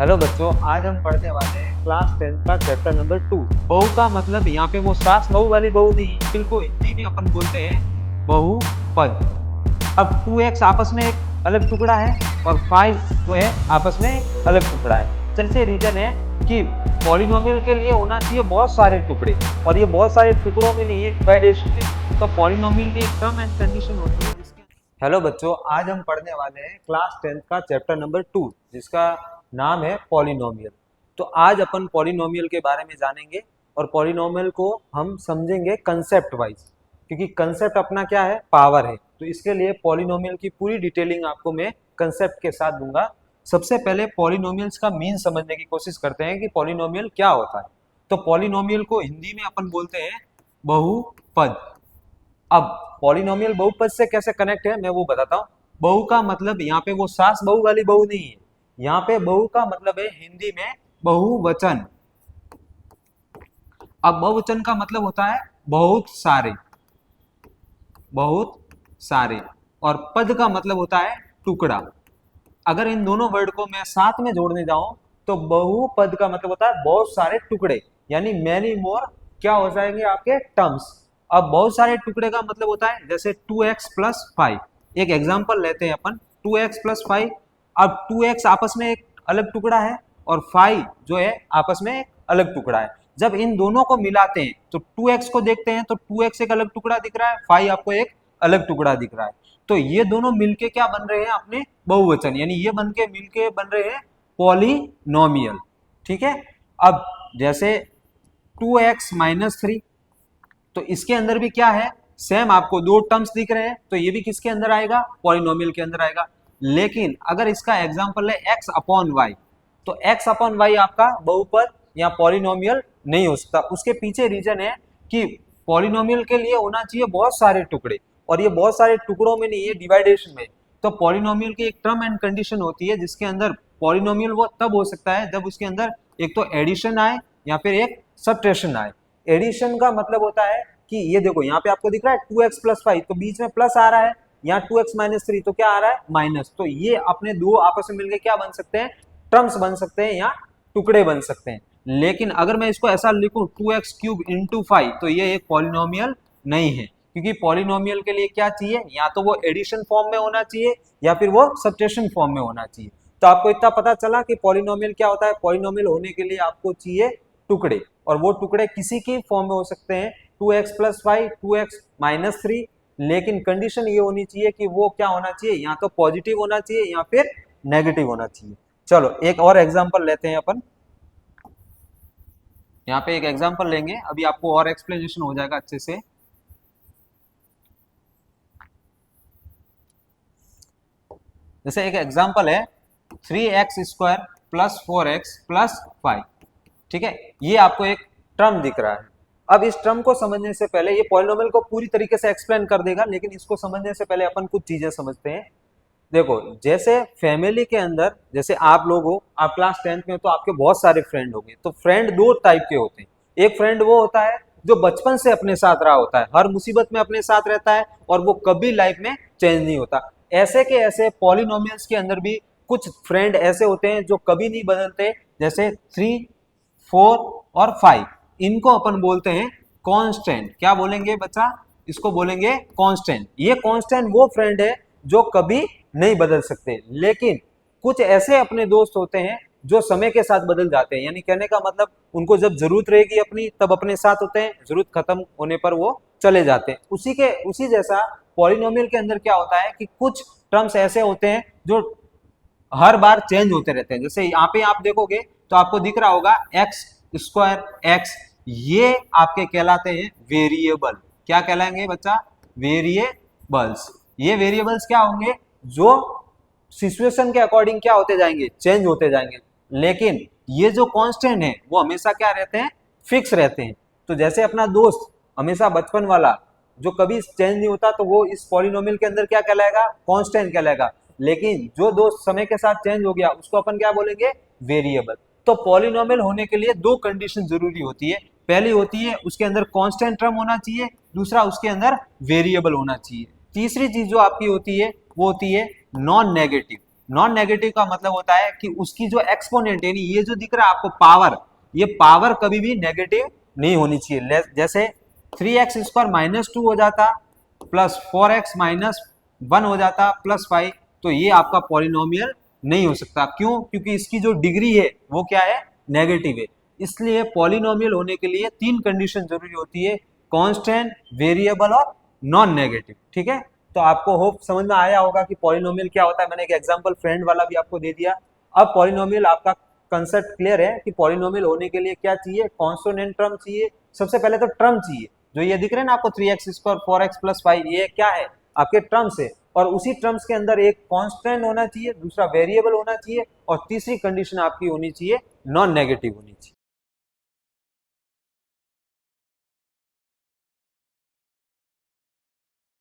Hello बच्चों, आज हम पढ़ने वाले हैं क्लास 10 का चैप्टर नंबर 2। बहू का मतलब यहाँ पे वो सास बहू वाली बहू नहीं, बिल्कुल हिंदी में अपन बोलते हैं बहुपद। अब 2x आपस में एक अलग टुकड़ा है और 5 जो है आपस में एक अलग टुकड़ा है। जैसे रीजन है कि पॉलिनोमियल के लिए होना चाहिए बहुत सारे टुकड़े, और ये बहुत सारे टुकड़ों में नहीं है डिवाइडेशन है। तो पॉलिनोमियल की एक टर्म एंड कंडीशन होती है जिसके हेलो बच्चों, आज हम पढ़ने वाले हैं क्लास 10 का चैप्टर नंबर 2 जिसका नाम है पॉलिनोमियल। तो आज अपन पॉलिनोमियल के बारे में जानेंगे और पॉलिनोमियल को हम समझेंगे कंसेप्ट वाइज, क्योंकि कंसेप्ट अपना क्या है, पावर है। तो इसके लिए पॉलिनोमियल की पूरी डिटेलिंग आपको मैं कंसेप्ट के साथ दूंगा। सबसे पहले पॉलिनोमियल्स का मीन समझने की कोशिश करते हैं कि पॉलिनोमियल क्या होता है। तो पॉलिनोमियल को हिंदी में अपन बोलते हैं बहुपद। अब पॉलिनोमियल बहुपद से कैसे कनेक्ट है मैं वो बताता हूँ। बहू का मतलब यहाँ पे वो सास बहू वाली बहू नहीं है, यहाँ पे बहू का मतलब है हिंदी में बहुवचन। अब बहुवचन का मतलब होता है बहुत सारे, बहुत सारे, और पद का मतलब होता है टुकड़ा। अगर इन दोनों वर्ड को मैं साथ में जोड़ने जाऊं तो बहुपद का मतलब होता है बहुत सारे टुकड़े, यानी मैनी मोर क्या हो जाएंगे आपके टर्म्स। अब बहुत सारे टुकड़े का मतलब होता है जैसे 2x प्लस 5। एक एग्जांपल लेते हैं अपन, 2x प्लस 5। अब 2x आपस में एक अलग टुकड़ा है और 5 जो है आपस में एक अलग टुकड़ा है। जब इन दोनों को मिलाते हैं तो 2x को देखते हैं तो 2x एक अलग टुकड़ा दिख रहा है, 5 आपको एक अलग टुकड़ा दिख रहा है। तो ये दोनों मिलके क्या बन रहे हैं अपने बहुवचन, यानी ये बन के मिलके बन रहे हैं पॉलिनोमियल। ठीक है। अब जैसे 2x माइनस 3, तो इसके अंदर भी क्या है, सेम आपको दो टर्म्स दिख रहे हैं, तो ये भी किसके अंदर आएगा, पॉलिनोमियल के अंदर आएगा। लेकिन अगर इसका एग्जांपल है x अपॉन वाई, तो x अपॉन वाई आपका बहुपद या पॉलिनोमियल नहीं हो सकता। उसके पीछे रीजन है कि पॉलिनोमियल के लिए होना चाहिए बहुत सारे टुकड़े, और ये बहुत सारे टुकड़ों में नहीं है, डिवाइडेशन में। तो पॉलिनोमियल की एक टर्म एंड कंडीशन होती है जिसके अंदर पॉलिनोमियल वो तब हो सकता है जब उसके अंदर एक तो एडिशन आए या फिर एक सब्ट्रैक्शन आए। एडिशन का मतलब होता है कि ये देखो यहाँ पे आपको दिख रहा है 2x प्लस 5, तो बीच में प्लस आ रहा है, यहाँ 2x माइनस 3 तो क्या आ रहा है, माइनस। तो ये अपने दो आपस में मिलकर क्या बन सकते हैं, टर्म्स बन सकते हैं या टुकड़े बन सकते हैं। लेकिन अगर मैं इसको ऐसा लिखूं 2x क्यूब इंटू 5, तो ये एक पॉलिनोमियल नहीं है, क्योंकि पॉलिनोमियल के लिए क्या चाहिए, या तो वो एडिशन फॉर्म में होना चाहिए या फिर वो सब्ट्रैक्शन फॉर्म में होना चाहिए। तो आपको इतना पता चला कि पॉलिनोमियल क्या होता है। पॉलिनोमियल होने के लिए आपको चाहिए टुकड़े, और वो टुकड़े किसी की फॉर्म में हो सकते हैं, 2x प्लस 5, 2x माइनस 3। लेकिन कंडीशन ये होनी चाहिए कि वो क्या होना चाहिए, या तो पॉजिटिव होना चाहिए या फिर नेगेटिव होना चाहिए। चलो एक और एग्जांपल लेते हैं अपन। यहाँ पे एक एग्जांपल लेंगे, अभी आपको और एक्सप्लेनेशन हो जाएगा अच्छे से। जैसे एक एग्जांपल है 3x square plus 4x plus 5। ठीक है, ये आपको एक टर्म दिख रहा है। अब इस टर्म को समझने से पहले, ये पॉलिनोमियल को पूरी तरीके से एक्सप्लेन कर देगा, लेकिन इसको समझने से पहले अपन कुछ चीजें समझते हैं। देखो, जैसे फैमिली के अंदर, जैसे आप लोग हो, आप क्लास 10th में हो तो आपके बहुत सारे फ्रेंड होंगे। तो फ्रेंड दो टाइप के होते हैं। एक फ्रेंड वो होता है जो बचपन से अपने साथ रहा होता है, हर मुसीबत में अपने साथ रहता है और वो कभी लाइफ में चेंज नहीं होता। ऐसे के ऐसे पॉलिनोमियल्स के अंदर भी कुछ फ्रेंड ऐसे होते हैं जो कभी नहीं बदलते, जैसे 3, 4 और 5। इनको अपन बोलते हैं कांस्टेंट। क्या बोलेंगे बच्चा, इसको बोलेंगे कांस्टेंट। ये कांस्टेंट वो फ्रेंड है जो कभी नहीं बदल सकते। लेकिन कुछ ऐसे अपने दोस्त होते हैं जो समय के साथ बदल जाते हैं, यानी कहने का मतलब उनको जब जरूरत रहेगी अपनी तब अपने साथ होते हैं, जरूरत खत्म होने पर वो चले जाते हैं। उसी जैसा पॉलिनोमियल के अंदर क्या होता है कि कुछ टर्म्स ऐसे होते हैं जो हर बार चेंज होते रहते हैं। जैसे यहाँ पे आप देखोगे तो आपको दिख रहा होगा एक्स स्क्वायर एक्स, ये आपके कहलाते हैं वेरिएबल। क्या कहलाएंगे बच्चा, वेरिएबल्स। ये वेरिएबल्स क्या होंगे, जो सिचुएशन के अकॉर्डिंग क्या होते जाएंगे, चेंज होते जाएंगे। लेकिन ये जो कांस्टेंट है वो हमेशा क्या रहते हैं, फिक्स रहते हैं। तो जैसे अपना दोस्त हमेशा बचपन वाला जो कभी चेंज नहीं होता, तो वो इस पॉलिनोमियल के अंदर क्या कहलाएगा, कांस्टेंट कहलाएगा। लेकिन जो दोस्त समय के साथ चेंज हो गया उसको अपन क्या बोलेंगे, वेरिएबल। तो पॉलिनोमियल होने के लिए दो कंडीशन जरूरी होती है। पहली होती है उसके अंदर कांस्टेंट टर्म होना चाहिए, दूसरा उसके अंदर वेरिएबल होना चाहिए। तीसरी चीज जो आपकी होती है वो होती है नॉन नेगेटिव। नॉन नेगेटिव का मतलब होता है कि उसकी जो एक्सपोनेंट यानी ये जो दिख रहा है आपको पावर, ये पावर कभी भी नेगेटिव नहीं होनी चाहिए। जैसे 3x² -2 हो जाता, प्लस 4x -1 हो जाता, प्लस 5, तो ये आपका पॉलिनोमियल नहीं हो सकता। क्यों? क्योंकि इसकी जो डिग्री है वो क्या है, नेगेटिव है। इसलिए पॉलिनोमियल होने के लिए 3 कंडीशन जरूरी होती है, कांस्टेंट, वेरिएबल और नॉन नेगेटिव। ठीक है, तो आपको होप समझ में आया होगा कि पॉलिनोमियल क्या होता है। मैंने एक एग्जांपल फ्रेंड वाला भी आपको दे दिया। अब पॉलिनोमियल आपका कंसेप्ट क्लियर है कि पॉलिनोमियल होने के लिए क्या चाहिए, कॉन्सोनेंट टर्म चाहिए। सबसे पहले तो टर्म चाहिए, जो ये दिख रहे हैं ना आपको 3x² 4x + 5, ये क्या है, आपके टर्म्स है। और उसी टर्म्स के अंदर एक कांस्टेंट होना चाहिए, दूसरा वेरिएबल होना चाहिए और तीसरी कंडीशन आपकी होनी चाहिए नॉन नेगेटिव होनी चाहिए।